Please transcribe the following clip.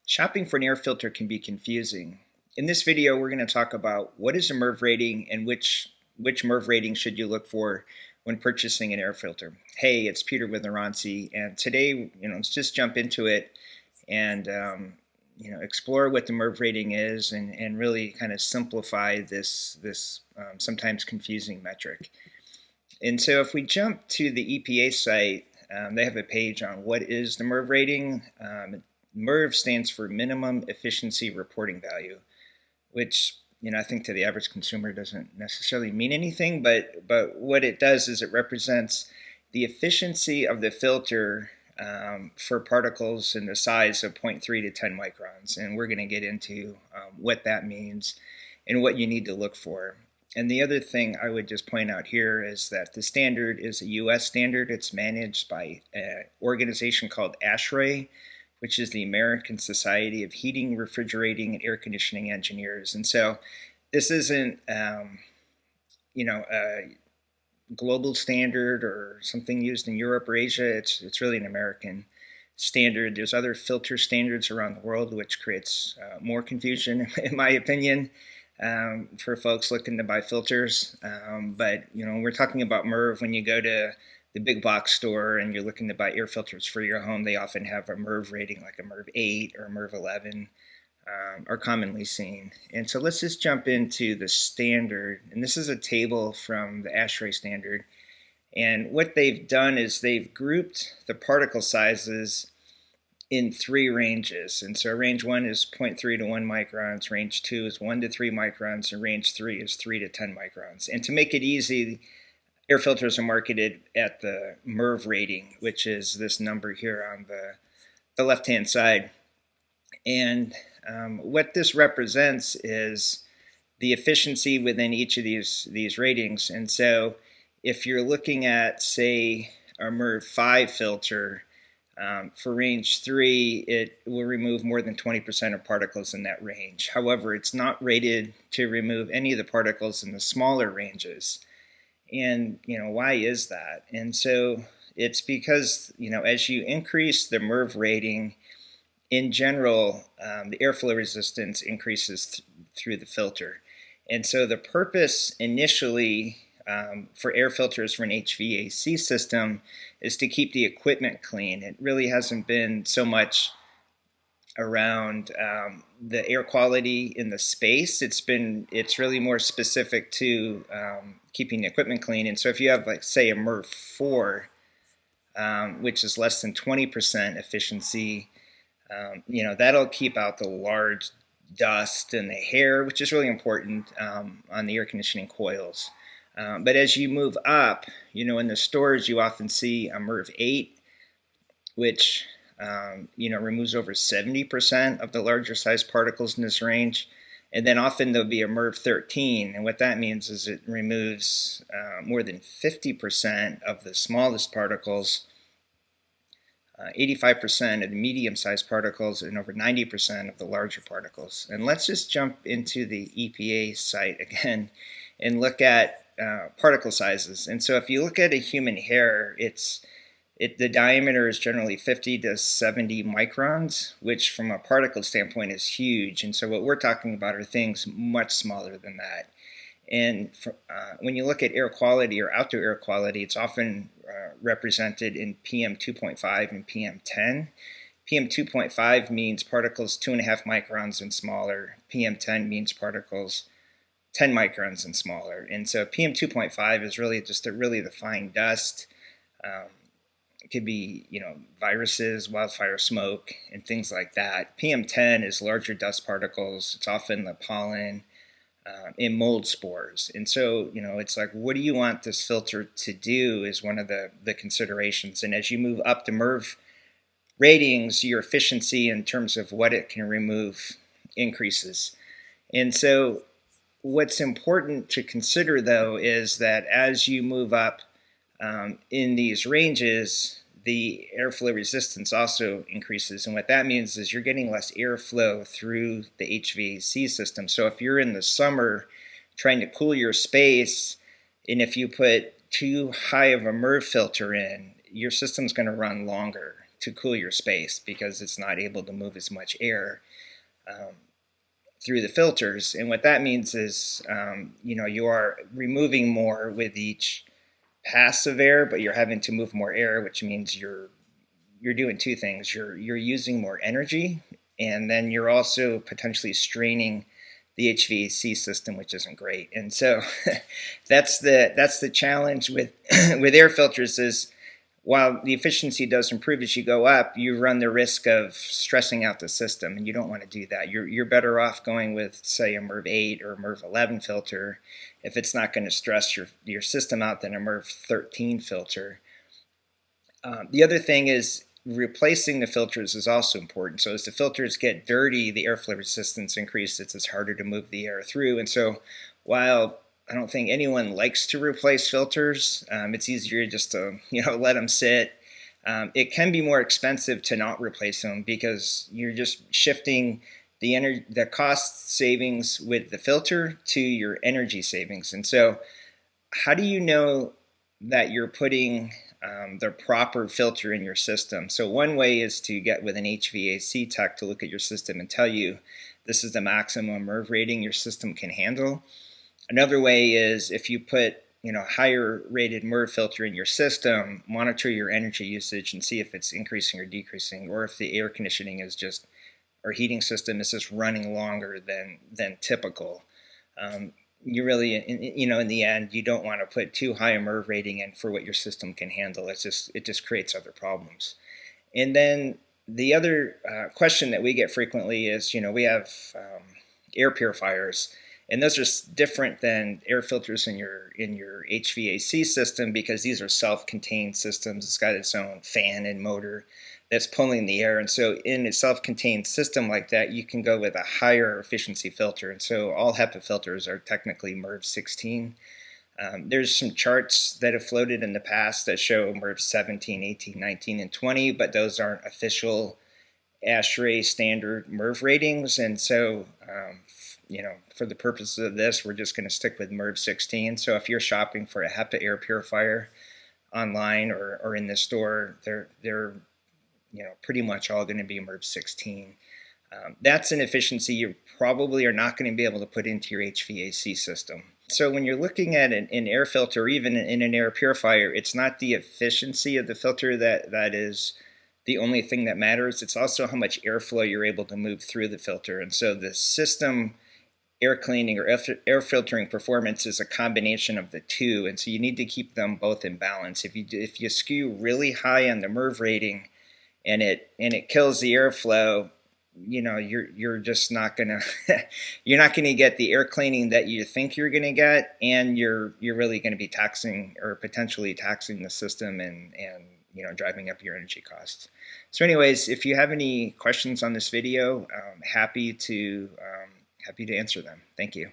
Shopping for an air filter can be confusing. In this video, we're going to talk about what is a MERV rating and which MERV rating should you look for when purchasing an air filter. Hey, it's Peter with Oransi, and today, let's just jump into it and explore what the MERV rating is and really kind of simplify this sometimes confusing metric. And so, if we jump to the EPA site, they have a page on what is the MERV rating. MERV stands for Minimum Efficiency Reporting Value, which I think to the average consumer doesn't necessarily mean anything, but what it does is it represents the efficiency of the filter for particles in the size of 0.3 to 10 microns, and we're going to get into what that means and what you need to look for. And the other thing I would just point out here is that the standard is a U.S. standard. It's managed by an organization called ASHRAE, which is the American Society of Heating, Refrigerating, and Air Conditioning Engineers. And so this isn't, a global standard or something used in Europe or Asia. It's really an American standard. There's other filter standards around the world, which creates more confusion, in my opinion, for folks looking to buy filters. But we're talking about MERV. When you go to the big box store and you're looking to buy air filters for your home, they often have a MERV rating like a MERV 8 or a MERV 11 are commonly seen. And so let's just jump into the standard. And this is a table from the ASHRAE standard. And what they've done is they've grouped the particle sizes in three ranges. And so range 1 is 0.3 to 1 microns, range 2 is 1 to 3 microns, and range 3 is 3 to 10 microns. And to make it easy, air filters are marketed at the MERV rating, which is this number here on the left-hand side. And what this represents is the efficiency within each of these ratings. And so if you're looking at, say, a MERV 5 filter, for range 3, it will remove more than 20% of particles in that range. However, it's not rated to remove any of the particles in the smaller ranges. And why is that? And so it's because as you increase the MERV rating, in general, the airflow resistance increases through the filter. And so the purpose initially for air filters for an HVAC system is to keep the equipment clean. It really hasn't been so much around the air quality in the space. It's really more specific to keeping the equipment clean. And so if you have, like, say, a MERV 4, which is less than 20% efficiency, that'll keep out the large dust and the hair, which is really important on the air conditioning coils. But as you move up, in the stores, you often see a MERV 8, which removes over 70% of the larger size particles in this range. And then often there'll be a MERV 13. And what that means is it removes more than 50% of the smallest particles, 85% of the medium-sized particles, and over 90% of the larger particles. And let's just jump into the EPA site again and look at particle sizes. And so if you look at a human hair, the diameter is generally 50 to 70 microns, which from a particle standpoint is huge. And so what we're talking about are things much smaller than that. And when you look at air quality or outdoor air quality, it's often represented in PM 2.5 and PM 10. PM 2.5 means particles 2.5 microns and smaller. PM 10 means particles 10 microns and smaller. And so PM 2.5 is really just the fine dust. It could be, viruses, wildfire smoke, and things like that. PM 10 is larger dust particles. It's often the pollen and mold spores. And so, it's like, what do you want this filter to do is one of the considerations. And as you move up to MERV ratings, your efficiency in terms of what it can remove increases. And so what's important to consider, though, is that as you move up in these ranges, the airflow resistance also increases. And what that means is you're getting less airflow through the HVAC system. So if you're in the summer trying to cool your space, and if you put too high of a MERV filter in, your system's going to run longer to cool your space because it's not able to move as much air through the filters. And what that means is, you are removing more with each pass of air, but you're having to move more air, which means you're doing two things. You're using more energy, and then you're also potentially straining the HVAC system, which isn't great. And so that's the challenge with with air filters is, while the efficiency does improve as you go up, you run the risk of stressing out the system, and you don't want to do that. You're better off going with, say, a MERV 8 or a MERV 11 filter if it's not going to stress your system out than a MERV 13 filter. The other thing is replacing the filters is also important. So as the filters get dirty, the airflow resistance increases. It's harder to move the air through. And so while I don't think anyone likes to replace filters, it's easier just to let them sit. It can be more expensive to not replace them because you're just shifting the cost savings with the filter to your energy savings. And so how do you know that you're putting the proper filter in your system? So one way is to get with an HVAC tech to look at your system and tell you this is the maximum MERV rating your system can handle. Another way is if you put higher rated MERV filter in your system, monitor your energy usage and see if it's increasing or decreasing, or if the air conditioning is just, or heating system is just running longer than typical. You really, in the end, you don't want to put too high a MERV rating in for what your system can handle. It just creates other problems. And then the other question that we get frequently is, we have air purifiers, and those are different than air filters in your HVAC system because these are self-contained systems. It's got its own fan and motor that's pulling the air. And so in a self-contained system like that, you can go with a higher efficiency filter. And so all HEPA filters are technically MERV 16. There's some charts that have floated in the past that show MERV 17, 18, 19, and 20, but those aren't official ASHRAE standard MERV ratings. And so, for the purposes of this, we're just going to stick with MERV 16. So if you're shopping for a HEPA air purifier online or in the store, they're pretty much all going to be MERV 16. That's an efficiency you probably are not going to be able to put into your HVAC system. So when you're looking at an air filter, or even in an air purifier, it's not the efficiency of the filter that is the only thing that matters. It's also how much airflow you're able to move through the filter. And so the system air cleaning or air filtering performance is a combination of the two. And so you need to keep them both in balance. If you skew really high on the MERV rating and it kills the airflow, you're just not gonna you're not gonna get the air cleaning that you think you're gonna get, and you're really gonna be taxing or potentially taxing the system and driving up your energy costs. So anyways, if you have any questions on this video, happy to answer them. Thank you.